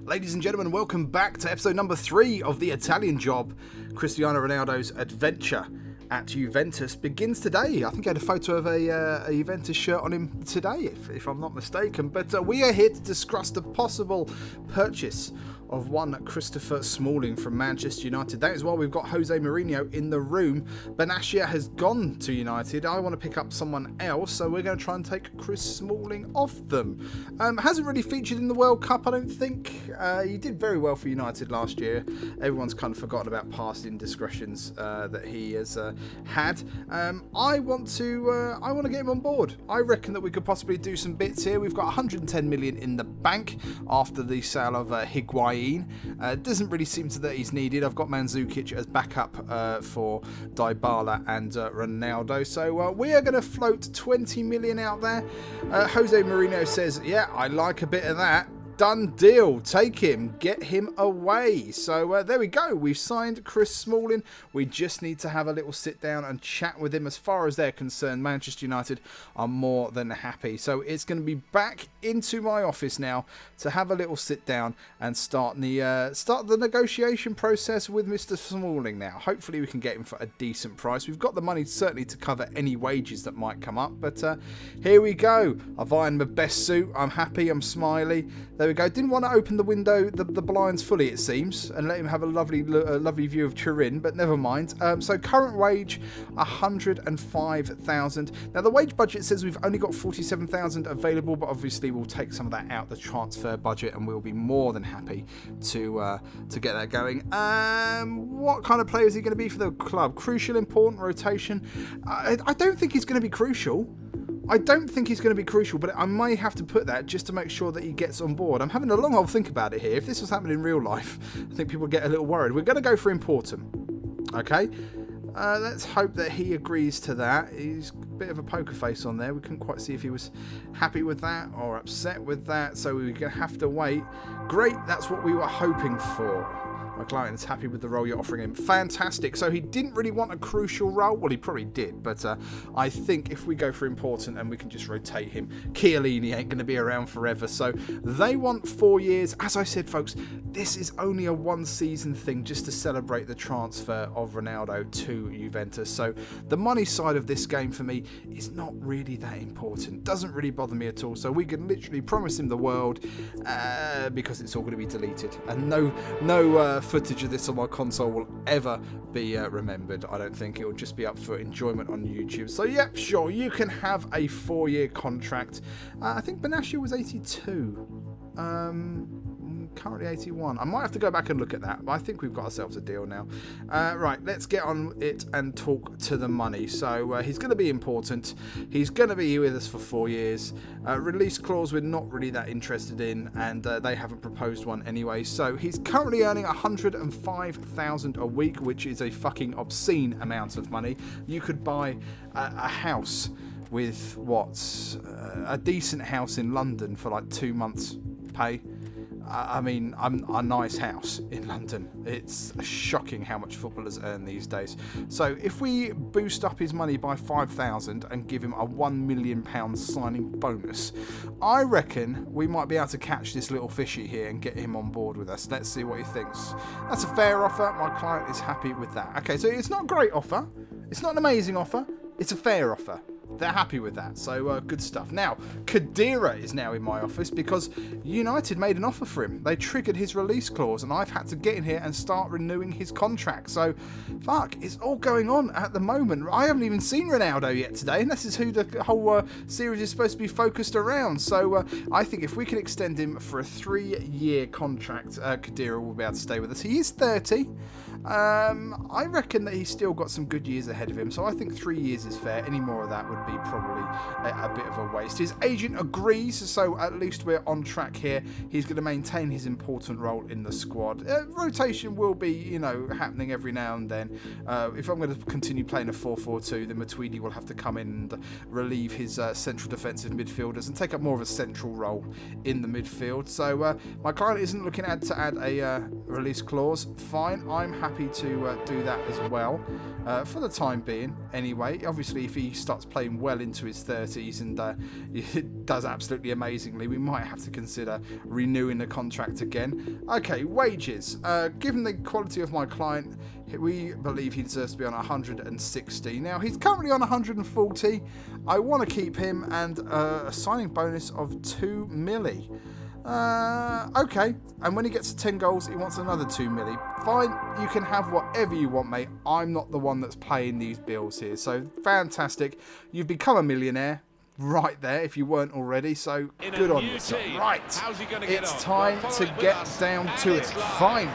Ladies and gentlemen, welcome back to episode number 3 of the Italian Job. Cristiano Ronaldo's adventure at Juventus begins today. I think I had a photo of a Juventus shirt on him today, if I'm not mistaken. But we are here to discuss the possible purchase of one Christopher Smalling from Manchester United. That is why we've got Jose Mourinho in the room. Benatia has gone to United. I want to pick up someone else, so we're going to try and take Chris Smalling off them. Hasn't really featured in the World Cup, I don't think. He did very well for United last year. Everyone's kind of forgotten about past indiscretions that he has had. I want to get him on board. I reckon that we could possibly do some bits here. We've got 110 million in the bank after the sale of Higuain. Doesn't really seem that he's needed. I've got Mandzukic as backup for Dybala and Ronaldo. So we are going to float 20 million out there. Jose Mourinho says, yeah, I like a bit of that. Done deal. Take him. Get him away. So there we go. We've signed Chris Smalling. We just need to have a little sit down and chat with him. As far as they're concerned, Manchester United are more than happy. So it's going to be back into my office now to have a little sit down and start the negotiation process with Mr. Smalling now. Hopefully we can get him for a decent price. We've got the money certainly to cover any wages that might come up. But here we go. I've ironed my best suit. I'm happy. I'm smiley. There we go. Didn't want to open the window, the blinds fully, it seems, and let him have a lovely view of Turin, but never mind. So current wage, 105,000. Now the wage budget says we've only got 47,000 available, but obviously we'll take some of that out the transfer budget, and we'll be more than happy to get that going. What kind of player is he going to be for the club? Crucial, important, rotation. I don't think he's going to be crucial. I don't think he's going to be crucial, but I may have to put that just to make sure that he gets on board. I'm having a long old think about it here. If this was happening in real life, I think people get a little worried. We're going to go for important. Okay? Let's hope that he agrees to that. He's a bit of a poker face on there. We couldn't quite see if he was happy with that or upset with that, so we're going to have to wait. Great, that's what we were hoping for. My client is happy with the role you're offering him. Fantastic. So he didn't really want a crucial role. Well, he probably did, but I think if we go for important and we can just rotate him, Chiellini ain't going to be around forever. So they want 4 years. As I said, folks, this is only a one-season thing just to celebrate the transfer of Ronaldo to Juventus. So the money side of this game for me is not really that important. Doesn't really bother me at all. So we can literally promise him the world because it's all going to be deleted. And no footage of this on my console will ever be remembered. I don't think. It will just be up for enjoyment on YouTube. So yep, sure, you can have a 4-year contract. I think Benatia was 82. Currently 81. I might have to go back and look at that, but I think we've got ourselves a deal now. Right, let's get on it and talk to the money. So he's going to be important. He's going to be with us for 4 years. Release clause we're not really that interested in, and they haven't proposed one anyway. So he's currently earning 105,000 a week, which is a fucking obscene amount of money. You could buy a house with a decent house in London for like 2 months' pay. I mean, a nice house in London. It's shocking how much footballers earn these days. So if we boost up his money by 5,000 and give him a £1 million signing bonus, I reckon we might be able to catch this little fishy here and get him on board with us. Let's see what he thinks. That's a fair offer. My client is happy with that. Okay, so it's not a great offer. It's not an amazing offer. It's a fair offer. They're happy with that, so good stuff. Now, Khedira is now in my office because United made an offer for him. They triggered his release clause, and I've had to get in here and start renewing his contract. So, fuck, it's all going on at the moment. I haven't even seen Ronaldo yet today, and this is who the whole series is supposed to be focused around. So, I think if we can extend him for a 3-year contract, Khedira will be able to stay with us. He is 30. I reckon that he's still got some good years ahead of him, so I think 3 years is fair. Any more of that would be probably a bit of a waste. His agent agrees, so at least we're on track here. He's going to maintain his important role in the squad. Rotation will be, happening every now and then. If I'm going to continue playing a 4-4-2, then Matuidi will have to come in and relieve his central defensive midfielders and take up more of a central role in the midfield. So my client isn't looking to add a release clause. Fine, I'm happy happy to do that as well, for the time being anyway. Obviously, if he starts playing well into his 30s and it does absolutely amazingly, we might have to consider renewing the contract again. Okay, wages. Given the quality of my client, we believe he deserves to be on 160. Now, he's currently on 140. I want to keep him, and a signing bonus of 2 milli. Okay, and when he gets to 10 goals, he wants another 2 milli. Fine, you can have whatever you want, mate. I'm not the one that's paying these bills here. So, fantastic. You've become a millionaire right there, if you weren't already. So, good on you. Right, it's time to get down to it. Finally,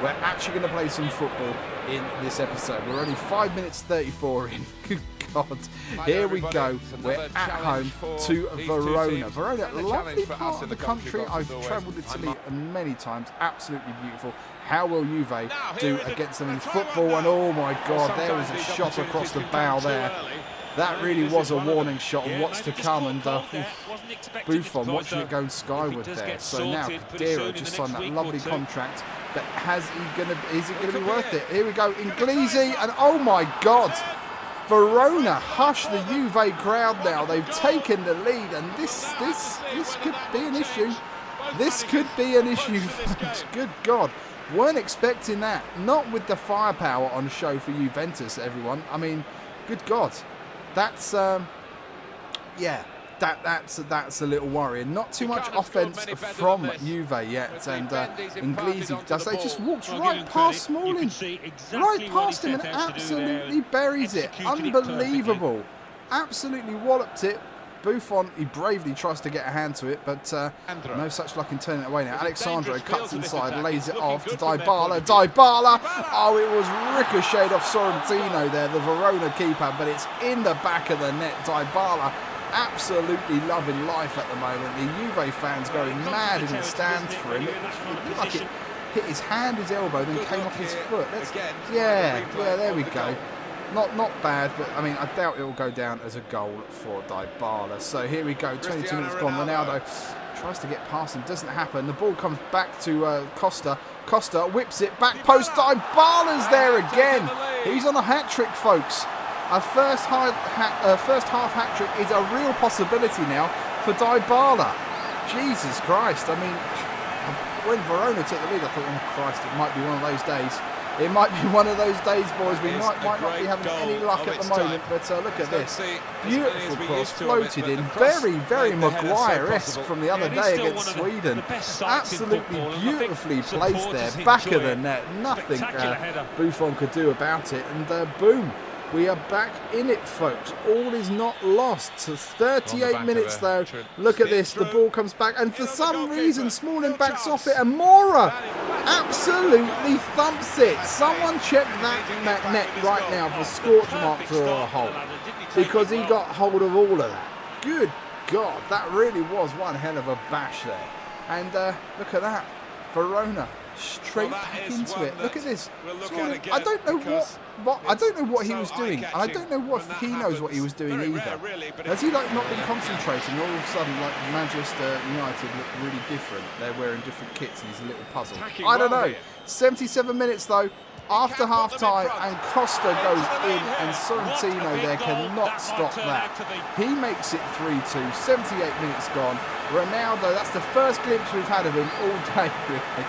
we're actually going to play some football in this episode. We're only 5 minutes 34 in. Good God. Here we go. We're at home to Verona. Verona, lovely part of the country. I've travelled Italy many times. Absolutely beautiful. How will Juve do against them in football? And oh my God, there was a shot across the bow there. That really was a warning shot of what's to come, and Buffon watching it going skyward there. So now Kadira just signed that lovely contract, but is it going to be worth it? Here we go, Inglesi, and oh my God, Verona hush the Juve crowd now. They've taken the lead, and this could be an issue. This could be an issue. Good God, weren't expecting that. Not with the firepower on show for Juventus, everyone. I mean, good God. That's yeah, that's a little worrying. Not too much offense from Juve yet, and Inglesi does. They just walks right past Smalling, right past him, and absolutely buries it. Unbelievable, absolutely walloped it. Buffon, he bravely tries to get a hand to it, but no such luck in turning it away now. Alexandro cuts inside, lays it off to Dybala. Dybala! Oh, it was ricocheted off Sorrentino there, the Verona keeper, but it's in the back of the net. Dybala absolutely loving life at the moment. The Juve fans going mad in the stands for him. It looked like it hit his hand, his elbow, then came off his foot. Yeah, there we go. Not bad, but I mean, I doubt it will go down as a goal for Dybala. So here we go, 22 minutes gone. Ronaldo tries to get past him, doesn't happen. The ball comes back to Costa. Costa whips it, back post. Dybala's there again. He's on a hat-trick, folks. A first half hat-trick is a real possibility now for Dybala. Jesus Christ. I mean, when Verona took the lead, I thought, oh Christ, it might be one of those days. It might be one of those days, boys. We might not be having any luck at the moment, but look at this. Beautiful cross, floated in. Very, very Maguire-esque from the other day against Sweden. Absolutely beautifully placed there, back of the net. Nothing Buffon could do about it, and boom. We are back in it, folks. All is not lost. So 38 minutes, though. Look at this. The ball comes back, and for some reason, Smalling backs off it, and Mora absolutely thumps it. Someone check that net right now for scorch marks or a hole, because he got hold of all of that. Good God, that really was one hell of a bash there. And look at that. Verona straight back into it. Look at this. I don't know what he was doing, and I don't know what he knows what he was doing either. Has he not been concentrating? All of a sudden, like Manchester United look really different. They're wearing different kits, and he's a little puzzled. I don't know. 77 minutes though, after half time, and Costa goes in, and Sorrentino there cannot stop that. He makes it 3-2. 78 minutes gone. Ronaldo, that's the first glimpse we've had of him all day, really.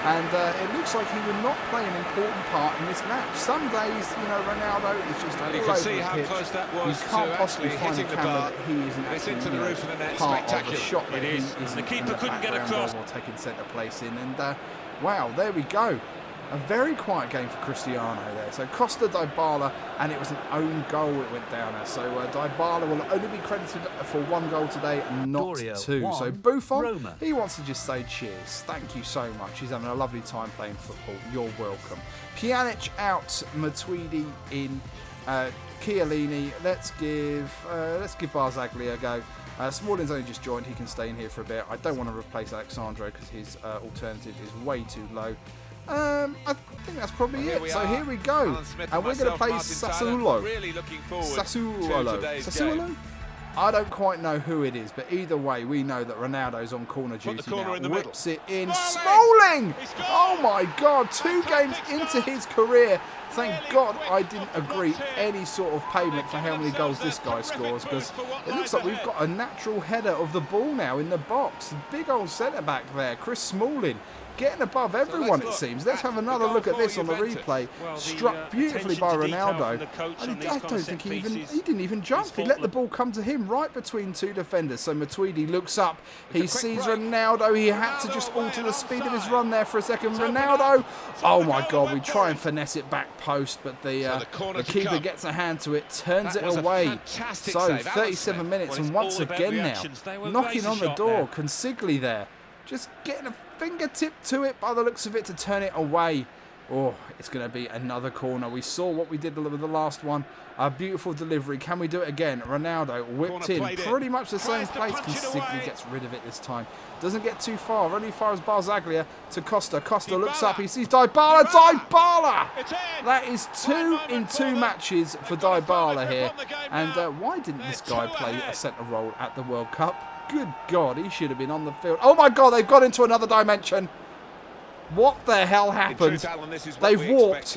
And it looks like he will not play an important part in this match. Some days, you know, Ronaldo is just all over the pitch. You can't possibly find a camera that he isn't actually part of a shot that he isn't in the background or taking centre place in. And wow, there we go. A very quiet game for Cristiano there. So Costa, Dybala, and it was an own goal it went down there. So Dybala will only be credited for 1 goal today, not 2. So Buffon, he wants to just say cheers. Thank you so much. He's having a lovely time playing football. You're welcome. Pjanic out, Matuidi in, Chiellini. Let's give Barzagli a go. Smalling's only just joined. He can stay in here for a bit. I don't want to replace Alexandro because his alternative is way too low. I think that's probably it. So here we go, and we're going to play Sassuolo. Sassuolo. I don't quite know who it is, but either way, we know that Ronaldo's on corner duty now. Whips it in. Smalling! Oh my God, 2 games into his career. Thank God I didn't agree any sort of payment for how many goals this guy scores, because it looks like we've got a natural header of the ball now in the box. Big old centre-back there, Chris Smalling. Getting above everyone, it seems. Let's have another look at this on the replay. Struck beautifully by Ronaldo. And I don't think he didn't even jump. He let the ball come to him right between 2 defenders. So Matuidi looks up. He sees Ronaldo. He had to just alter the speed of his run there for a second. Ronaldo. Oh my God, we try and finesse it back post, but the keeper gets a hand to it, turns it away. So 37 minutes, and once again now, knocking on the door, Consigli there. Just getting a fingertip to it by the looks of it to turn it away. Oh, it's going to be another corner. We saw what we did with the last one. A beautiful delivery. Can we do it again? Ronaldo whipped in. Pretty much the same place. Consigli gets rid of it this time. Doesn't get too far. Only far as Barzaglia to Costa. Costa looks up. He sees Dybala. Dybala! That is 2 in 2 matches for Dybala here. And why didn't this guy play a centre role at the World Cup? Good God, he should have been on the field. Oh my God, they've got into another dimension. What the hell happened? They've warped.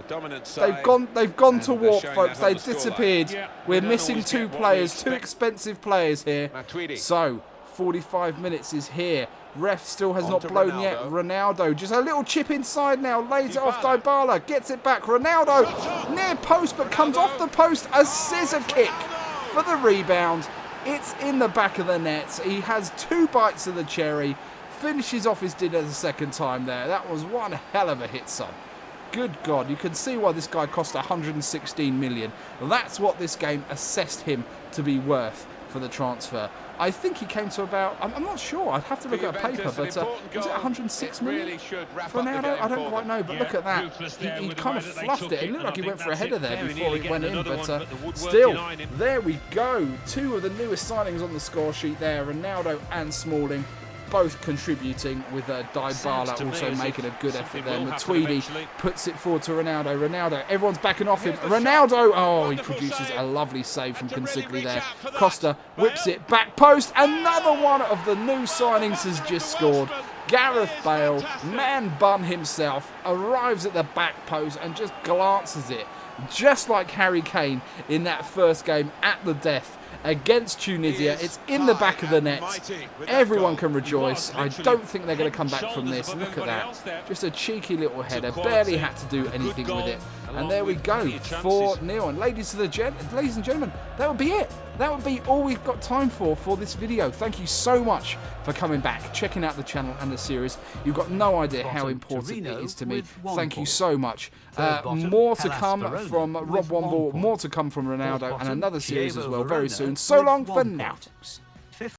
They've gone to warp, folks. They've disappeared. We're missing 2 players, 2 expensive players here. So, 45 minutes is here. Ref still has not blown yet. Ronaldo, just a little chip inside now. Lays it off Dybala. Gets it back. Ronaldo, near post, but comes off the post. A scissor kick for the rebound. It's in the back of the nets. He has 2 bites of the cherry. Finishes off his dinner the second time there. That was one hell of a hit, son. Good God, you can see why this guy cost 116 million. That's what this game assessed him to be worth for the transfer. I think he came to about, I'm not sure, I'd have to look at a paper, but was it 106 million for Ronaldo? I don't quite know, but look at that. He kind of fluffed it. It looked like he went for a header there before it went in, but still, there we go. 2 of the newest signings on the score sheet there, Ronaldo and Smalling. Both contributing, with Dybala also making a good effort there. Matuidi puts it forward to Ronaldo. Ronaldo, everyone's backing off him. Ronaldo, oh, he produces a lovely save from Consigli there. Costa whips it, back post. Another one of the new signings has just scored. Gareth Bale, man bun himself, arrives at the back post and just glances it, just like Harry Kane in that first game at the death against Tunisia. It's in the back of the net. Everyone can rejoice. I don't think they're going to come back from this. Look at that. Just a cheeky little header. Barely had to do anything with it. And there we go. 4-0. And ladies and gentlemen, that would be it. That would be all we've got time for this video. Thank you so much for coming back, checking out the channel and the series. You've got no idea how important it is to me. Thank you so much. More to come from Rob Womble, more to come from Ronaldo, and another series as well very soon. So long for now.